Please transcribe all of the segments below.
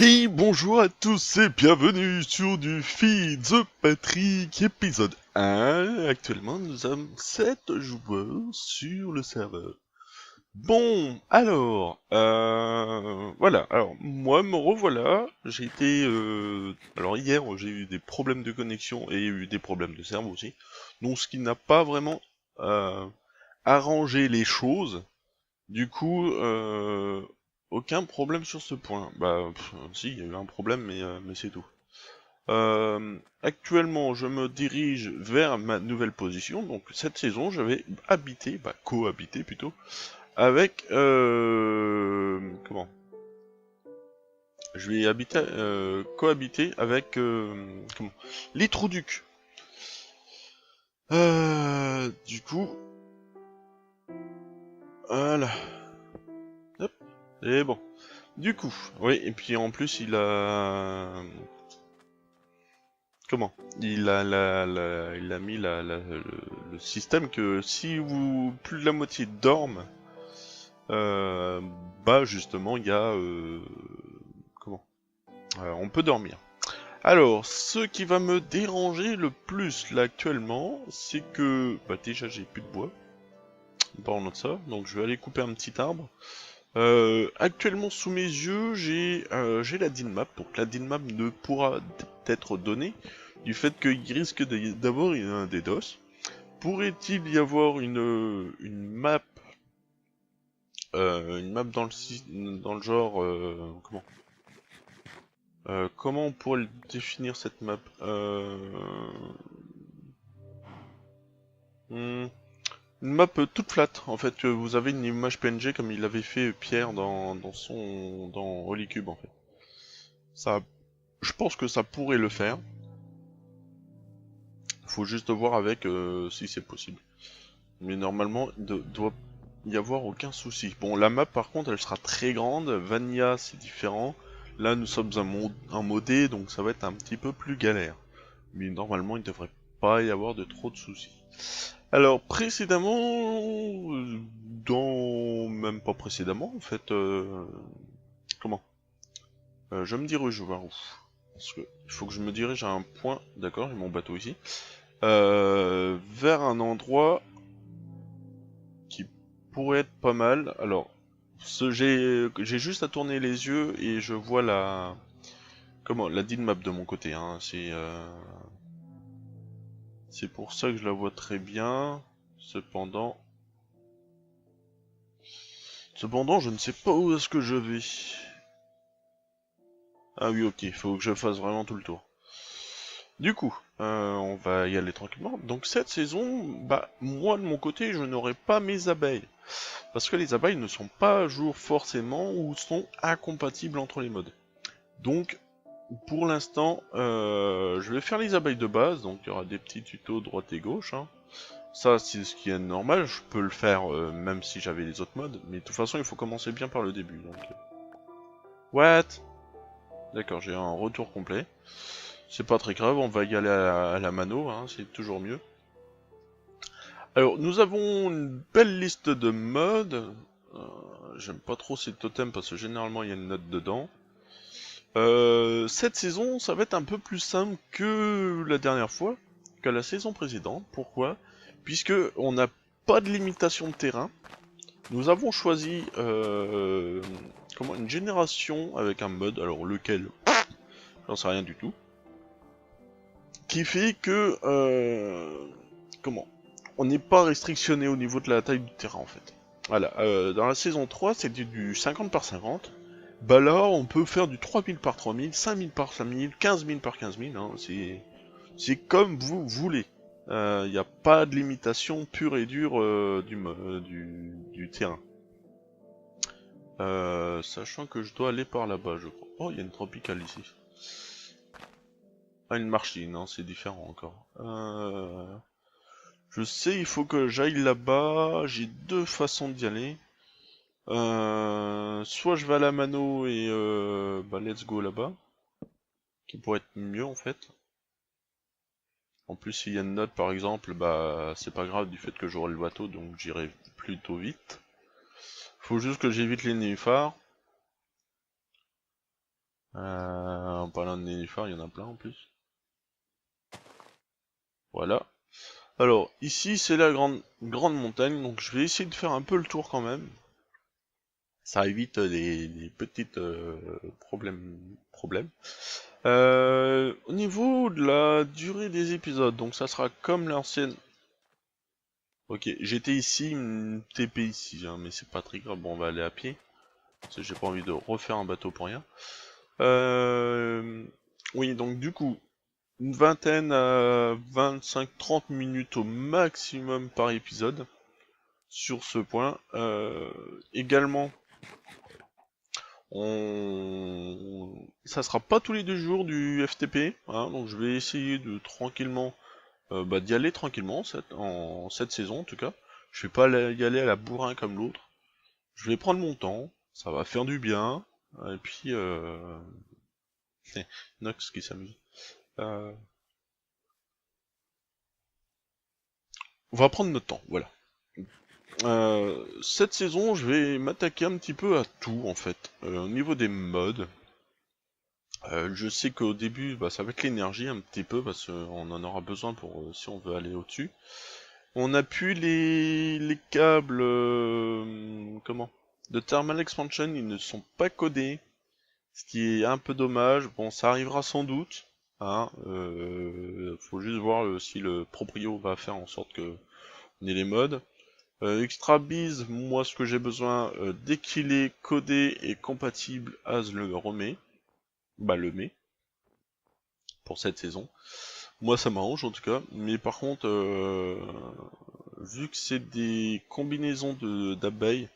Hey, bonjour à tous et bienvenue sur du Feed the Patrick épisode 1. Actuellement, nous sommes 7 joueurs sur le serveur. Bon, alors, voilà. Alors, moi, me revoilà. J'ai été... alors, hier, j'ai eu des problèmes de connexion et eu des problèmes de serveur aussi. Donc, ce qui n'a pas vraiment arrangé les choses. Du coup, aucun problème sur ce point. Bah, si, il y a eu un problème, mais c'est tout. Actuellement, je me dirige vers ma nouvelle position. Donc, cette saison, je vais habiter, cohabiter plutôt, avec, comment? Je vais habiter, cohabiter avec, comment? Les Trouducs. Du coup, voilà. Hop. Et bon. Du coup, oui, et puis en plus, il a... Comment? Il a mis le système que si plus de la moitié dorment, euh, bah justement, il y a... comment? On peut dormir. Alors, ce qui va me déranger le plus là actuellement, c'est que... Bah déjà, j'ai plus de bois. Parlons de ça, donc je vais aller couper un petit arbre. Actuellement sous mes yeux, j'ai la DIN-map, donc la DIN-map ne pourra être donnée du fait qu'il risque d'avoir un DDoS. Pourrait-il y avoir une map dans le genre, comment on pourrait définir cette map? Hmm, une map toute flat, en fait, que vous avez une image PNG comme il avait fait Pierre dans Holycube en fait. Ça, je pense que ça pourrait le faire. Faut juste voir avec si c'est possible. Mais normalement, il doit y avoir aucun souci. Bon, la map par contre, elle sera très grande. Vanilla, c'est différent. Là, nous sommes un modé, donc ça va être un petit peu plus galère. Mais normalement, il ne devrait pas y avoir de trop de soucis. Alors, précédemment, même pas précédemment, en fait, comment je me dirige vers où? Parce que il faut que je me dirige à un point, d'accord, j'ai mon bateau ici. Vers un endroit qui pourrait être pas mal. Alors, j'ai juste à tourner les yeux et je vois la DIN-map de mon côté. Hein. C'est pour ça que je la vois très bien. Cependant, je ne sais pas où est-ce que je vais. Ah oui, ok, il faut que je fasse vraiment tout le tour. Du coup, on va y aller tranquillement. Donc cette saison, bah moi de mon côté, je n'aurai pas mes abeilles. Parce que les abeilles ne sont pas à jour forcément ou sont incompatibles entre les modes. Donc, pour l'instant, je vais faire les abeilles de base, donc il y aura des petits tutos droite et gauche. Hein. Ça, c'est ce qui est normal, je peux le faire même si j'avais les autres modes, mais de toute façon, il faut commencer bien par le début. Donc... What? D'accord, j'ai un retour complet. C'est pas très grave, on va y aller à la mano, hein, c'est toujours mieux. Alors, nous avons une belle liste de modes. J'aime pas trop ces totems parce que généralement il y a une note dedans. Cette saison, ça va être un peu plus simple que la dernière fois, que la saison précédente. Pourquoi? Puisque on n'a pas de limitation de terrain. Nous avons choisi une génération avec un mode, alors lequel, j'en sais rien du tout, qui fait que on n'est pas restrictionné au niveau de la taille du terrain en fait. Voilà, dans la saison 3, c'était du 50 par 50. Bah là, on peut faire du 3000 par 3000, 5000 par 5000, 15000 par 15000, hein, c'est comme vous voulez. Il n'y a pas de limitation pure et dure du terrain. Sachant que je dois aller par là-bas, je crois. Oh, il y a une tropicale ici. Ah, une marchine, non, c'est différent encore. Je sais, il faut que j'aille là-bas. J'ai deux façons d'y aller. Soit je vais à la mano et let's go là-bas. Qui pourrait être mieux en fait. En plus, s'il y a une note par exemple, bah c'est pas grave du fait que j'aurai le bateau, donc j'irai plutôt vite. Faut juste que j'évite les nénuphars. En parlant de nénuphars, il y en a plein en plus. Voilà. Alors, ici, c'est la grande montagne, donc je vais essayer de faire un peu le tour quand même. Ça évite les petites problèmes. Au niveau de la durée des épisodes, donc ça sera comme l'ancienne. Ok, j'étais ici, une TP ici, hein, mais c'est pas très grave, bon on va aller à pied. Parce que j'ai pas envie de refaire un bateau pour rien. Oui, donc du coup, une vingtaine à 25-30 minutes au maximum par épisode sur ce point. Également, ça sera pas tous les 2 jours du FTP, hein, donc je vais essayer de tranquillement d'y aller tranquillement en cette saison en tout cas. Je vais pas y aller à la bourrin comme l'autre. Je vais prendre mon temps, ça va faire du bien, et puis Nox qui s'amuse. Euh, On va prendre notre temps, voilà. Cette saison, je vais m'attaquer un petit peu à tout en fait. Au niveau des modes, je sais qu'au début, bah, ça va être l'énergie un petit peu parce qu'on en aura besoin pour si on veut aller au-dessus. On appuie les câbles, comment? De Thermal Expansion, ils ne sont pas codés, ce qui est un peu dommage. Bon, ça arrivera sans doute, hein. Faut juste voir si le proprio va faire en sorte que on ait les modes. Extra Biz, moi ce que j'ai besoin, dès qu'il est codé et compatible, Az le remet, bah le met, pour cette saison. Moi ça m'arrange en tout cas, mais par contre, vu que c'est des combinaisons d'abeilles,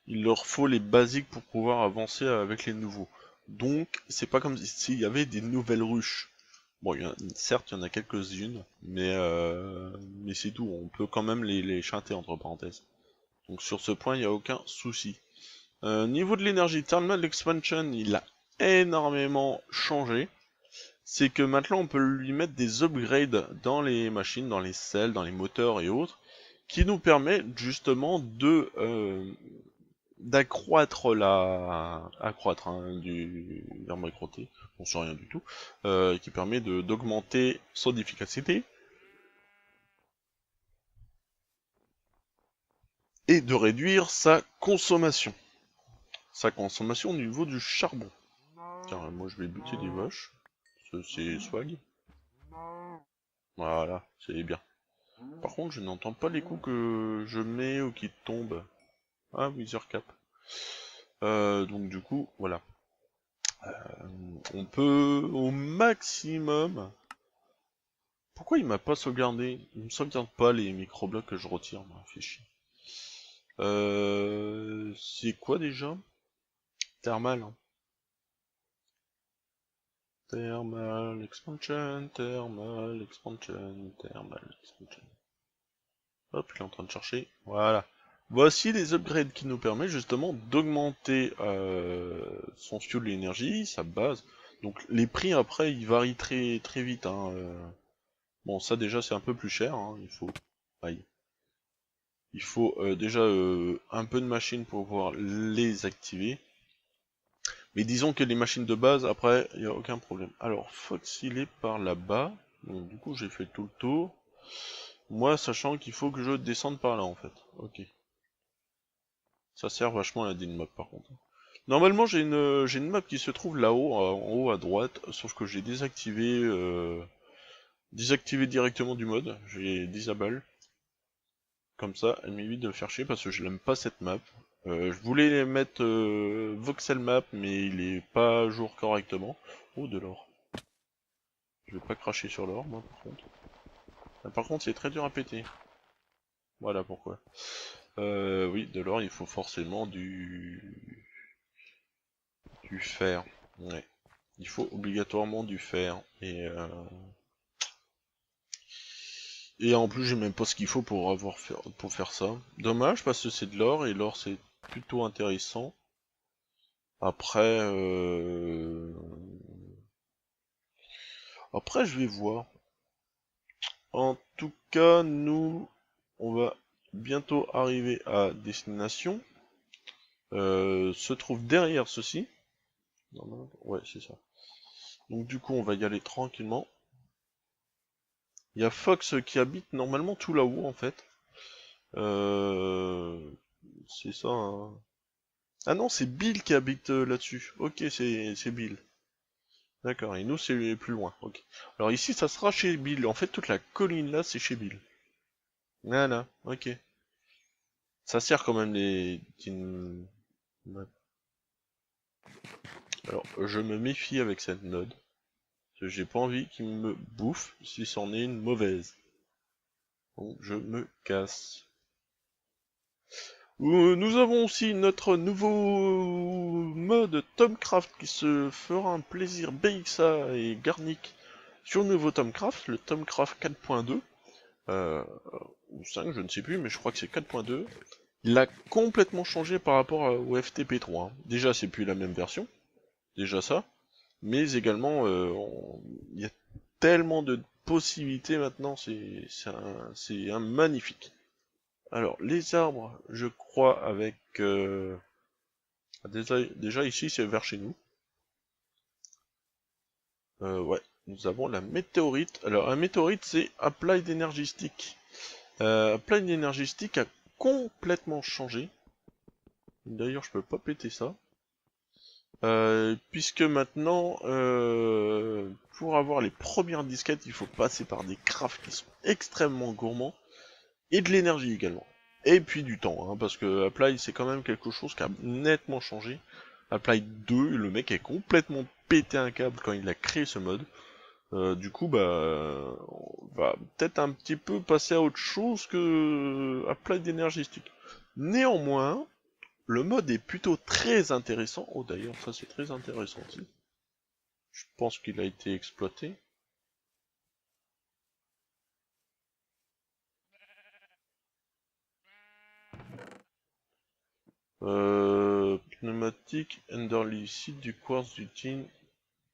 il leur faut les basiques pour pouvoir avancer avec les nouveaux. Donc c'est pas comme s'il y avait des nouvelles ruches. Bon, certes il y en a quelques-unes, mais c'est tout, on peut quand même les chanter entre parenthèses. Donc sur ce point, il n'y a aucun souci. Niveau de l'énergie, Thermal Expansion, il a énormément changé. C'est que maintenant, on peut lui mettre des upgrades dans les machines, dans les selles, dans les moteurs et autres, qui nous permettent justement de d'accroître accroître du verbe crotté, on sait rien du tout, qui permet d'augmenter son efficacité et de réduire sa consommation. Sa consommation au niveau du charbon. Tiens, moi je vais buter des vaches. C'est swag. Voilà, c'est bien. Par contre, je n'entends pas les coups que je mets ou qui tombent. Ah, Wither Cap. Donc du coup, voilà. On peut au maximum... Pourquoi il m'a pas sauvegardé? Il me sauvegarde pas les microblocs que je retire, moi, fait chier. C'est quoi déjà? Thermal, hein. Thermal expansion, thermal expansion, thermal expansion. Hop, il est en train de chercher. Voilà. Voici les upgrades qui nous permettent justement d'augmenter son fuel d'énergie, sa base. Donc les prix après ils varient très vite, hein. Bon ça déjà c'est un peu plus cher, hein. Aïe. Il faut déjà un peu de machines pour pouvoir les activer. Mais disons que les machines de base, après, il n'y a aucun problème. Alors, Fox, il est par là-bas. Donc, du coup, j'ai fait tout le tour. Moi, sachant qu'il faut que je descende par là, en fait. Ok. Ça sert vachement à la map, par contre. Normalement, j'ai une map qui se trouve là-haut, en haut à droite, sauf que j'ai désactivé directement du mode. J'ai disable. Comme ça, elle m'évite de me faire chier parce que je l'aime pas cette map. Je voulais mettre voxel map, mais il est pas à jour correctement. Oh, de l'or. Je vais pas cracher sur l'or, moi, par contre. Ah, par contre, c'est très dur à péter. Voilà pourquoi. Oui, de l'or, il faut forcément du fer. Ouais. Il faut obligatoirement du fer. Et en plus, j'ai même pas ce qu'il faut pour faire ça. Dommage, parce que c'est de l'or, et l'or, c'est plutôt intéressant. Après, je vais voir. En tout cas, nous, on va bientôt arriver à destination. Se trouve derrière ceci. Normalement, ouais, c'est ça. Donc du coup, on va y aller tranquillement. Il y a Fox qui habite normalement tout là-haut, en fait. C'est ça, hein. Ah non, c'est Bill qui habite là-dessus. Ok, c'est Bill. D'accord, et nous, c'est plus loin. Ok. Alors ici, ça sera chez Bill. En fait, toute la colline là, c'est chez Bill. Voilà, ok. Ça sert quand même les... Ouais. Alors, je me méfie avec cette node. Parce que j'ai pas envie qu'il me bouffe si c'en est une mauvaise. Donc, je me casse. Nous avons aussi notre nouveau mode Tomcraft qui se fera un plaisir BXA et Garnic sur le nouveau Tomcraft, le Tomcraft 4.2, ou 5, je ne sais plus, mais je crois que c'est 4.2. Il a complètement changé par rapport au FTP3. Hein. Déjà, c'est plus la même version, déjà ça, mais également, il y a tellement de possibilités maintenant, c'est un magnifique. Alors, les arbres, je crois, avec... déjà ici, c'est vers chez nous. Ouais, nous avons la météorite. Alors, un météorite, c'est Applied Energy Stick. Applied Energy Stick a complètement changé. D'ailleurs, je peux pas péter ça. Puisque maintenant, pour avoir les premières disquettes, il faut passer par des crafts qui sont extrêmement gourmands. Et de l'énergie également. Et puis du temps, hein, parce que Apply c'est quand même quelque chose qui a nettement changé. Apply 2, le mec est complètement pété un câble quand il a créé ce mode. Du coup, bah, on va peut-être un petit peu passer à autre chose que Apply d'énergistique. Néanmoins, le mode est plutôt très intéressant. Oh d'ailleurs, ça c'est très intéressant aussi. Je pense qu'il a été exploité. Pneumatique, Enderlicide, du quartz, du tin.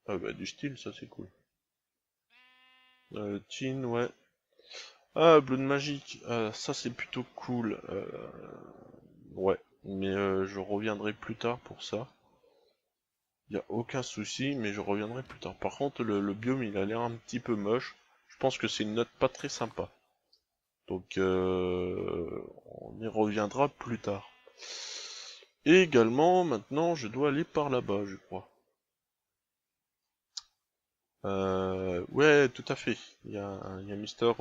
Ah bah du style, ça c'est cool. Tin, ouais. Ah, Blood Magic, ça c'est plutôt cool. Ouais, mais je reviendrai plus tard pour ça. Y a aucun souci, mais je reviendrai plus tard. Par contre, le biome il a l'air un petit peu moche. Je pense que c'est une note pas très sympa. Donc on y reviendra plus tard. Et également, maintenant, je dois aller par là-bas, je crois. Ouais, tout à fait. Il y a Mister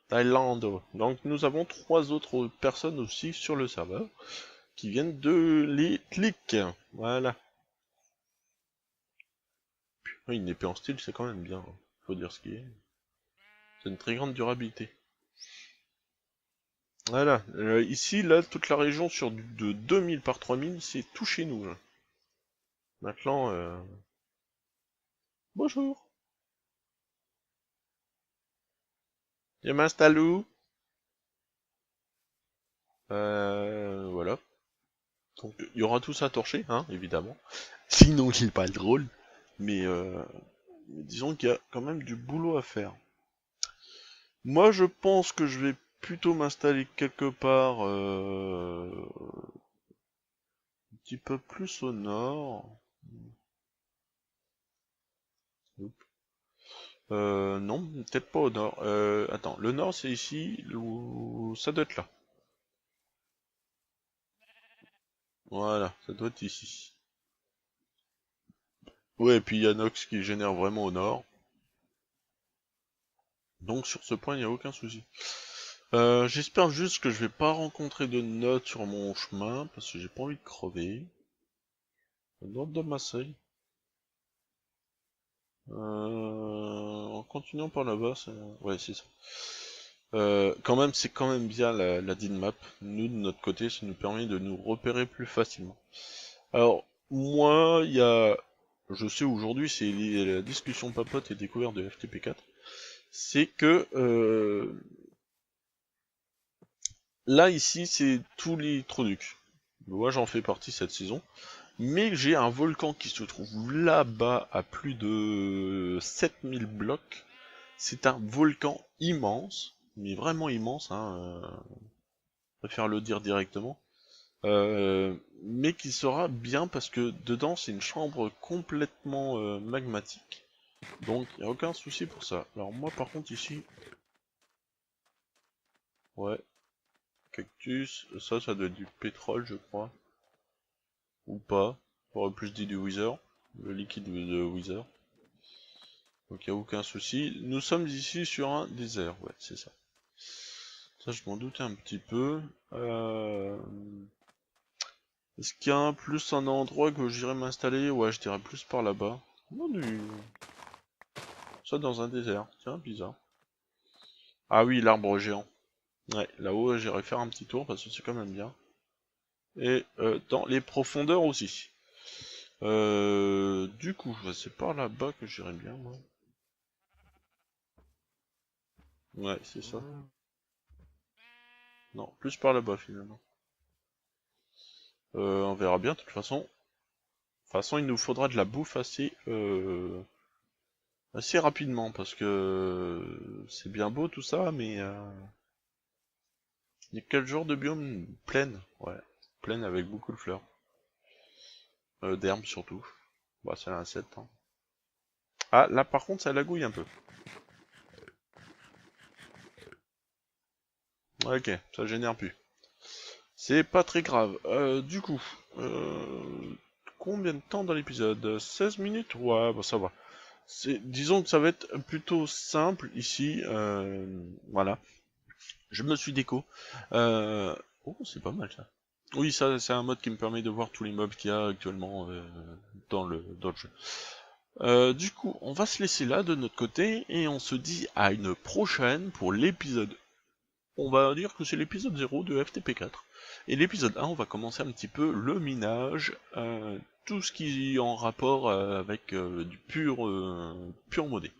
Thailando. Donc nous avons 3 autres personnes aussi sur le serveur qui viennent de les clics. Voilà. Oui, une épée en style, c'est quand même bien. Hein. Faut dire ce qui est. C'est une très grande durabilité. Voilà. Ici, là, toute la région sur de 2000 par 3000, c'est tout chez nous. Là. Maintenant, bonjour. Je m'installe où? Voilà. Donc, il y aura tout ça torché, hein, évidemment. Sinon, il n'est pas drôle. Mais disons qu'il y a quand même du boulot à faire. Moi, je pense que je vais plutôt m'installer quelque part un petit peu plus au nord. Non, peut-être pas au nord. Attends, le nord c'est ici, ou ça doit être là. Voilà, ça doit être ici. Ouais, et puis il y a Nox qui génère vraiment au nord. Donc sur ce point, il n'y a aucun souci. J'espère juste que je vais pas rencontrer de notes sur mon chemin, parce que j'ai pas envie de crever. Note de Marseille. En continuant par là-bas, ouais, c'est ça. Quand même, c'est quand même bien la DIN-map. Nous, de notre côté, ça nous permet de nous repérer plus facilement. Alors, moi, il y a... Je sais aujourd'hui, c'est la discussion papote et découverte de FTP4. C'est que... là, ici, c'est tous les troducs. Moi, j'en fais partie cette saison. Mais j'ai un volcan qui se trouve là-bas à plus de 7000 blocs. C'est un volcan immense, mais vraiment immense, hein, je préfère le dire directement. mais qui sera bien parce que dedans c'est une chambre complètement magmatique. Donc il n'y a aucun souci pour ça. Alors moi par contre ici, ouais, cactus, ça doit être du pétrole je crois. Ou pas, j'aurais plus dit du Wither, le liquide de Wither. Donc il n'y a aucun souci. Nous sommes ici sur un désert, ouais c'est ça. Ça je m'en doutais un petit peu. Est-ce qu'il y a plus un endroit que j'irais m'installer? Ouais, je dirais plus par là-bas. Non, ça dans un désert, tiens, bizarre. Ah oui, l'arbre géant. Ouais, là-haut, j'irai faire un petit tour parce que c'est quand même bien. Et dans les profondeurs aussi. Du coup, c'est par là-bas que j'irai bien, moi. Ouais, c'est ça. Non, plus par là-bas finalement. On verra bien, de toute façon. De toute façon, il nous faudra de la bouffe assez rapidement parce que c'est bien beau tout ça, mais il y a quel genre de biome? Plaine, ouais. Plaine avec beaucoup de fleurs. D'herbes surtout. Bah, c'est un 7, hein. Ah, là par contre, ça lagouille un peu. Ok, ça génère plus. C'est pas très grave. Du coup, combien de temps dans l'épisode? 16 minutes? Ouais, bah ça va. Disons que ça va être plutôt simple ici. Voilà. Je me suis déco. Oh, c'est pas mal ça. Oui, ça, c'est un mode qui me permet de voir tous les mobs qu'il y a actuellement dans le jeu. Du coup, on va se laisser là de notre côté et on se dit à une prochaine pour l'épisode. On va dire que c'est l'épisode 0 de FTP4. Et l'épisode 1, on va commencer un petit peu le minage, tout ce qui est en rapport avec du pur modé.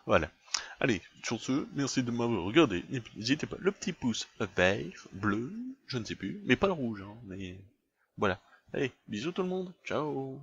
Voilà. Allez, sur ce, merci de m'avoir regardé. N'hésitez pas, le petit pouce vert, bleu, je ne sais plus, mais pas le rouge, hein, mais voilà. Allez, bisous tout le monde, ciao.